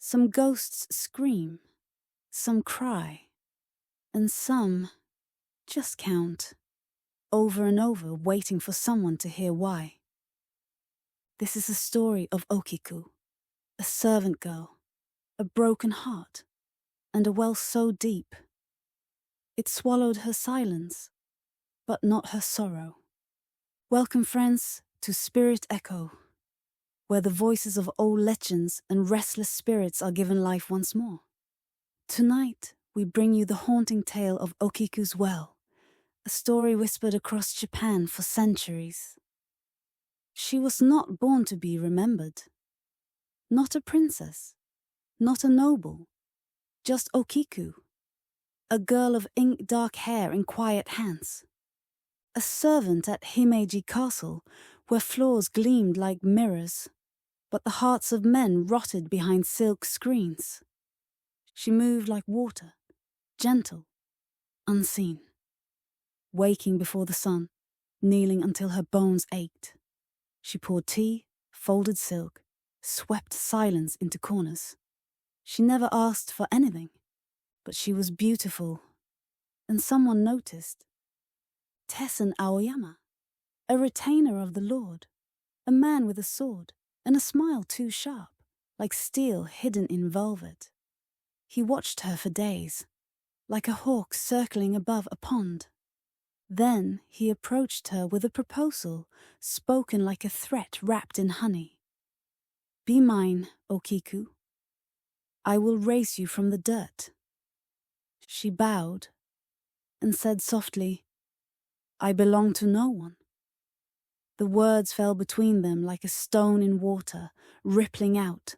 Some ghosts scream, some cry, and some just count, over and over, waiting for someone to hear why. This is a story of Okiku, a servant girl, a broken heart, and a well so deep. It swallowed her silence, but not her sorrow. Welcome, friends, to SpiritEcho, where the voices of old legends and restless spirits are given life once more. Tonight, we bring you the haunting tale of Okiku's Well, a story whispered across Japan for centuries. She was not born to be remembered. Not a princess, not a noble, just Okiku, a girl of ink-dark hair and quiet hands. A servant at Himeji Castle, where floors gleamed like mirrors, but the hearts of men rotted behind silk screens. She moved like water, gentle, unseen. Waking before the sun, kneeling until her bones ached. She poured tea, folded silk, swept silence into corners. She never asked for anything, but she was beautiful, and someone noticed. Tessen Aoyama, a retainer of the Lord, a man with a sword and a smile too sharp, like steel hidden in velvet. He watched her for days, like a hawk circling above a pond. Then he approached her with a proposal, spoken like a threat wrapped in honey. Be mine, Okiku. I will raise you from the dirt. She bowed and said softly, I belong to no one. The words fell between them like a stone in water, rippling out,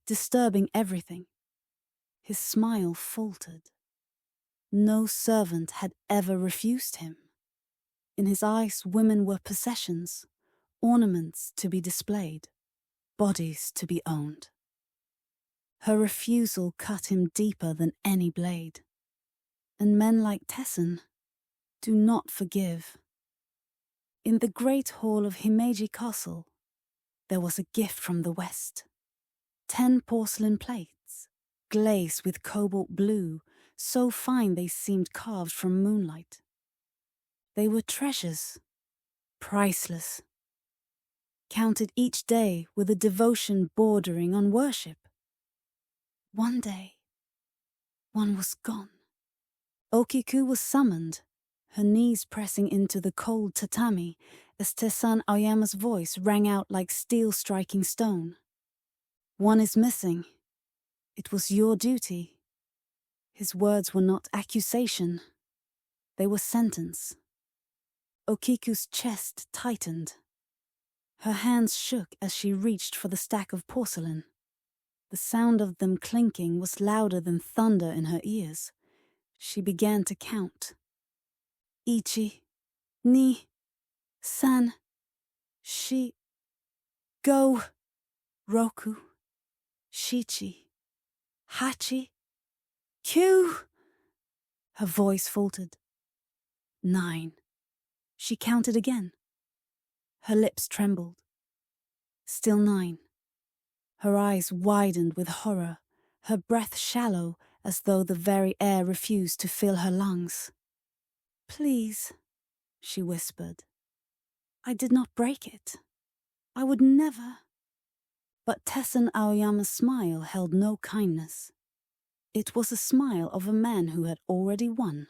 disturbing everything. His smile faltered. No servant had ever refused him. In his eyes, women were possessions, ornaments to be displayed, bodies to be owned. Her refusal cut him deeper than any blade. And men like Tessen do not forgive. In the great hall of Himeji Castle, there was a gift from the west. 10 porcelain plates, glazed with cobalt blue, so fine they seemed carved from moonlight. They were treasures, priceless, counted each day with a devotion bordering on worship. One day, one was gone. Okiku was summoned, her knees pressing into the cold tatami as Tessen Aoyama's voice rang out like steel striking stone. One is missing. It was your duty. His words were not accusation. They were sentence. Okiku's chest tightened. Her hands shook as she reached for the stack of porcelain. The sound of them clinking was louder than thunder in her ears. She began to count. Ichi, ni, san, shi, go, roku, shichi, hachi, kyu. Her voice faltered. 9. She counted again. Her lips trembled. Still 9. Her eyes widened with horror, her breath shallow as though the very air refused to fill her lungs. Please, she whispered. I did not break it. I would never. But Tessen Aoyama's smile held no kindness. It was a smile of a man who had already won.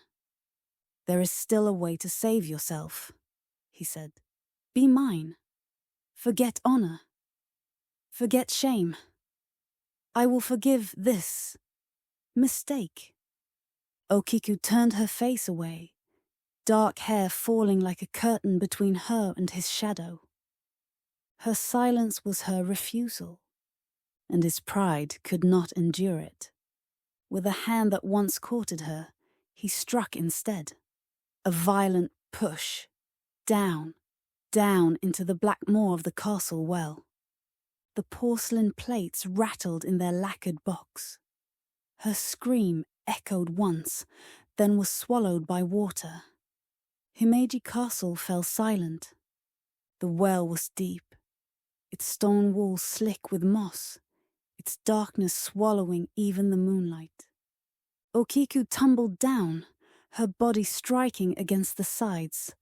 There is still a way to save yourself, he said. Be mine. Forget honor. Forget shame. I will forgive this mistake. Okiku turned her face away, dark hair falling like a curtain between her and his shadow. Her silence was her refusal, and his pride could not endure it. With a hand that once courted her, he struck instead. A violent push, down, down into the black maw of the castle well. The porcelain plates rattled in their lacquered box. Her scream echoed once, then was swallowed by water. Himeji Castle fell silent. The well was deep, its stone walls slick with moss, its darkness swallowing even the moonlight. Okiku tumbled down, her body striking against the sides,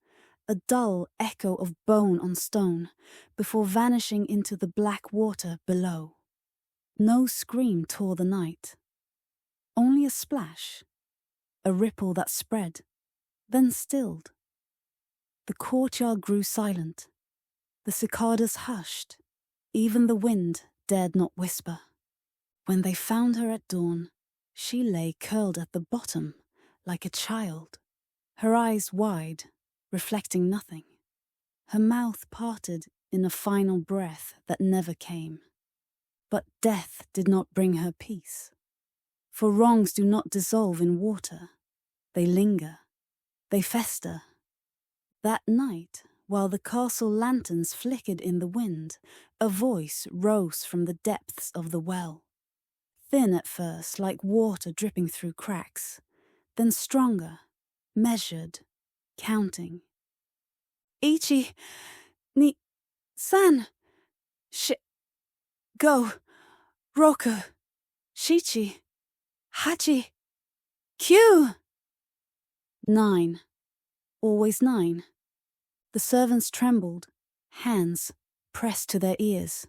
a dull echo of bone on stone, before vanishing into the black water below. No scream tore the night. Only a splash, a ripple that spread, then stilled. The courtyard grew silent. The cicadas hushed. Even the wind dared not whisper. When they found her at dawn, she lay curled at the bottom, like a child, her eyes wide, reflecting nothing, her mouth parted in a final breath that never came. But death did not bring her peace. For wrongs do not dissolve in water. They linger. They fester. That night, while the castle lanterns flickered in the wind, a voice rose from the depths of the well. Thin at first, like water dripping through cracks, then stronger, measured, counting. Ichi, ni, san, go, roku, shichi, hachi, kyu. 9. Always 9. The servants trembled, hands pressed to their ears.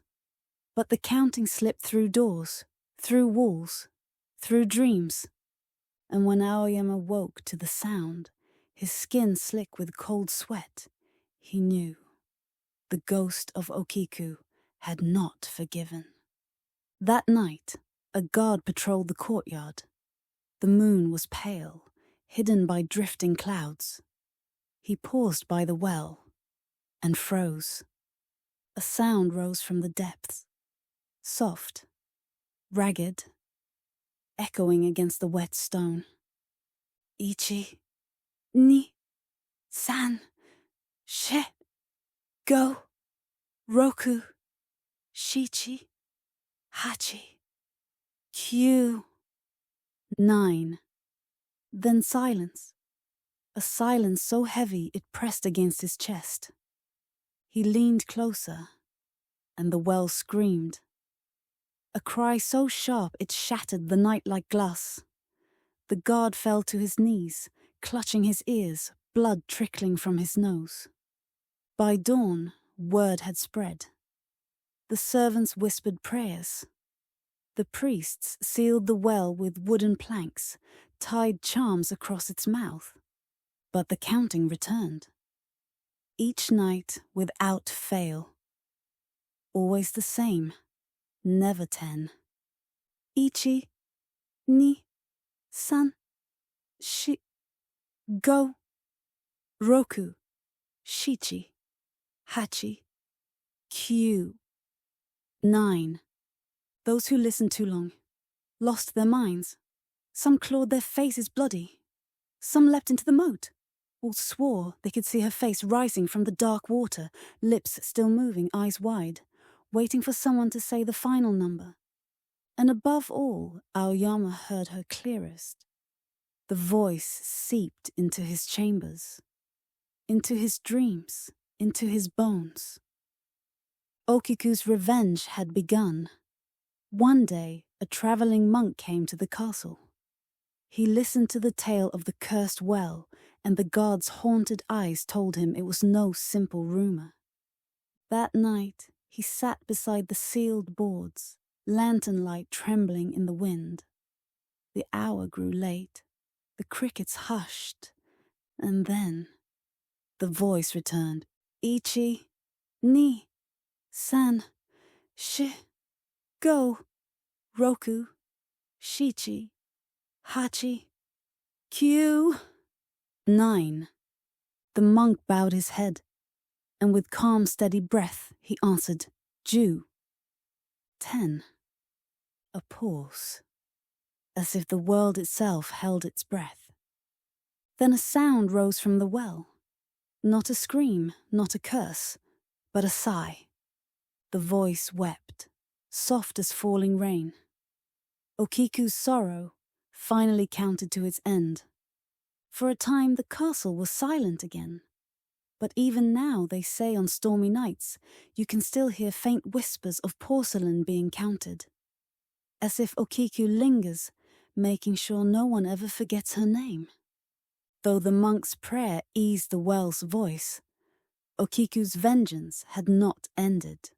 But the counting slipped through doors, through walls, through dreams. And when Aoyama woke to the sound, his skin slick with cold sweat, he knew. The ghost of Okiku had not forgiven. That night, a guard patrolled the courtyard. The moon was pale, hidden by drifting clouds. He paused by the well and froze. A sound rose from the depths, soft, ragged, echoing against the wet stone. Ichi, ni, san, go, roku, shichi, hachi, kyu. 9. Then silence. A silence so heavy it pressed against his chest. He leaned closer, and the well screamed. A cry so sharp it shattered the night like glass. The guard fell to his knees, clutching his ears, blood trickling from his nose. By dawn, word had spread. The servants whispered prayers. The priests sealed the well with wooden planks, tied charms across its mouth. But the counting returned. Each night without fail. Always the same, never 10. Ichi, ni, san, go, roku, shichi, hachi, kyu. 9. Those who listened too long lost their minds. Some clawed their faces bloody. Some leapt into the moat. All swore they could see her face rising from the dark water, lips still moving, eyes wide, waiting for someone to say the final number. And above all, Aoyama heard her clearest. The voice seeped into his chambers, into his dreams, into his bones. Okiku's revenge had begun. One day, a traveling monk came to the castle. He listened to the tale of the cursed well, and the guard's haunted eyes told him it was no simple rumor. That night, he sat beside the sealed boards, lantern light trembling in the wind. The hour grew late, the crickets hushed, and then the voice returned. Ichi, ni, san, go, roku, shichi, hachi, kyu. 9. The monk bowed his head, and with calm, steady breath, he answered, Ju. 10. A pause, as if the world itself held its breath. Then a sound rose from the well. Not a scream, not a curse, but a sigh. The voice wept, soft as falling rain. Okiku's sorrow finally counted to its end. For a time the castle was silent again. But even now, they say on stormy nights, you can still hear faint whispers of porcelain being counted. as if Okiku lingers, making sure no one ever forgets her name. Though the monk's prayer eased the well's voice, Okiku's vengeance had not ended,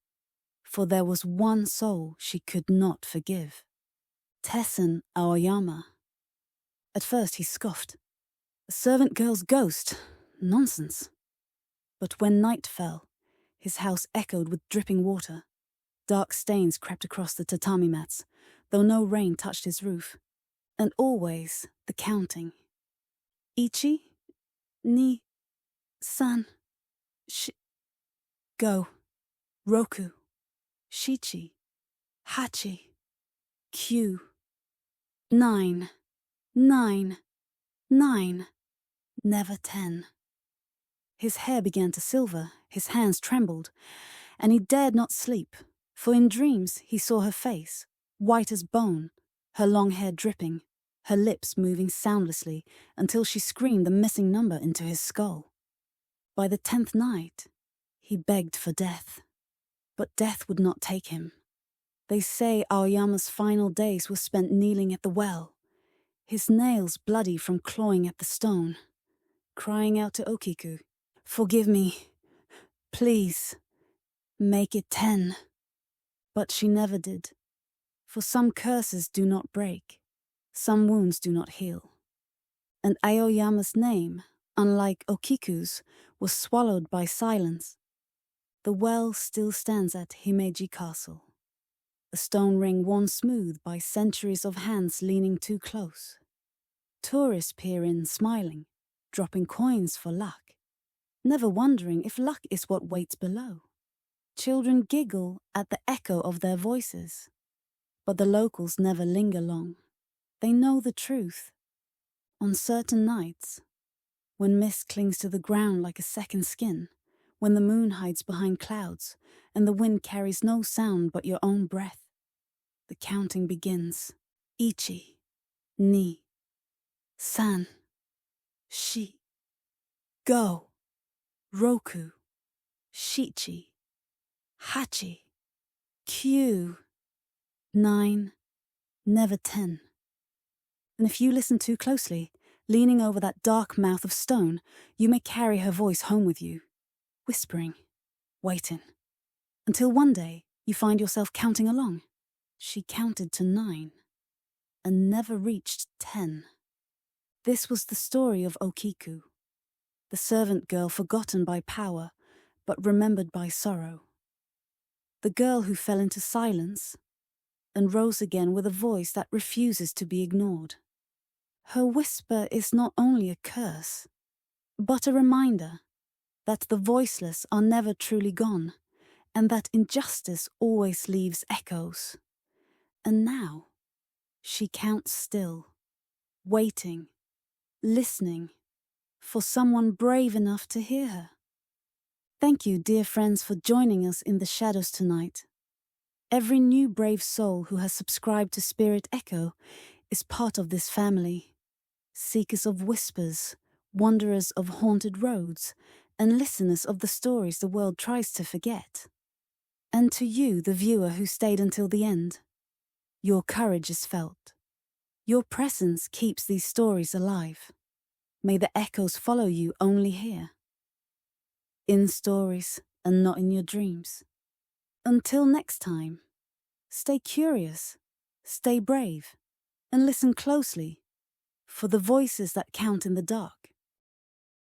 for there was one soul she could not forgive. Tessen Aoyama. At first he scoffed. A servant girl's ghost? Nonsense. But when night fell, his house echoed with dripping water. Dark stains crept across the tatami mats, though no rain touched his roof. And always the counting. Ichi, ni, san, go, roku, shichi, hachi, kyu. 9, 9, 9, never 10. His hair began to silver, his hands trembled, and he dared not sleep, for in dreams he saw her face, white as bone, her long hair dripping, her lips moving soundlessly until she screamed the missing number into his skull. By the 10th night, he begged for death, but death would not take him. They say Aoyama's final days were spent kneeling at the well, his nails bloody from clawing at the stone, crying out to Okiku, "Forgive me, please, make it 10. But she never did, for some curses do not break, some wounds do not heal. And Aoyama's name, unlike Okiku's, was swallowed by silence. The well still stands at Himeji Castle, a stone ring worn smooth by centuries of hands leaning too close. Tourists peer in smiling, dropping coins for luck, never wondering if luck is what waits below. Children giggle at the echo of their voices, but the locals never linger long. They know the truth. On certain nights, when mist clings to the ground like a second skin, when the moon hides behind clouds and the wind carries no sound but your own breath, the counting begins. Ichi, ni, san, shi, go, roku, shichi, hachi, kyu. 9, never 10. And if you listen too closely, leaning over that dark mouth of stone, you may carry her voice home with you, whispering, waiting, until one day you find yourself counting along. She counted to 9 and never reached 10. This was the story of Okiku, the servant girl forgotten by power but remembered by sorrow. The girl who fell into silence and rose again with a voice that refuses to be ignored. Her whisper is not only a curse, but a reminder that the voiceless are never truly gone, and that injustice always leaves echoes. And now, she counts still, waiting, listening, for someone brave enough to hear her. Thank you, dear friends, for joining us in the shadows tonight. Every new brave soul who has subscribed to SpiritEcho is part of this family. Seekers of whispers, wanderers of haunted roads, and listeners of the stories the world tries to forget. And to you, the viewer who stayed until the end, your courage is felt. Your presence keeps these stories alive. May the echoes follow you only here, in stories and not in your dreams. Until next time, stay curious, stay brave, and listen closely for the voices that count in the dark.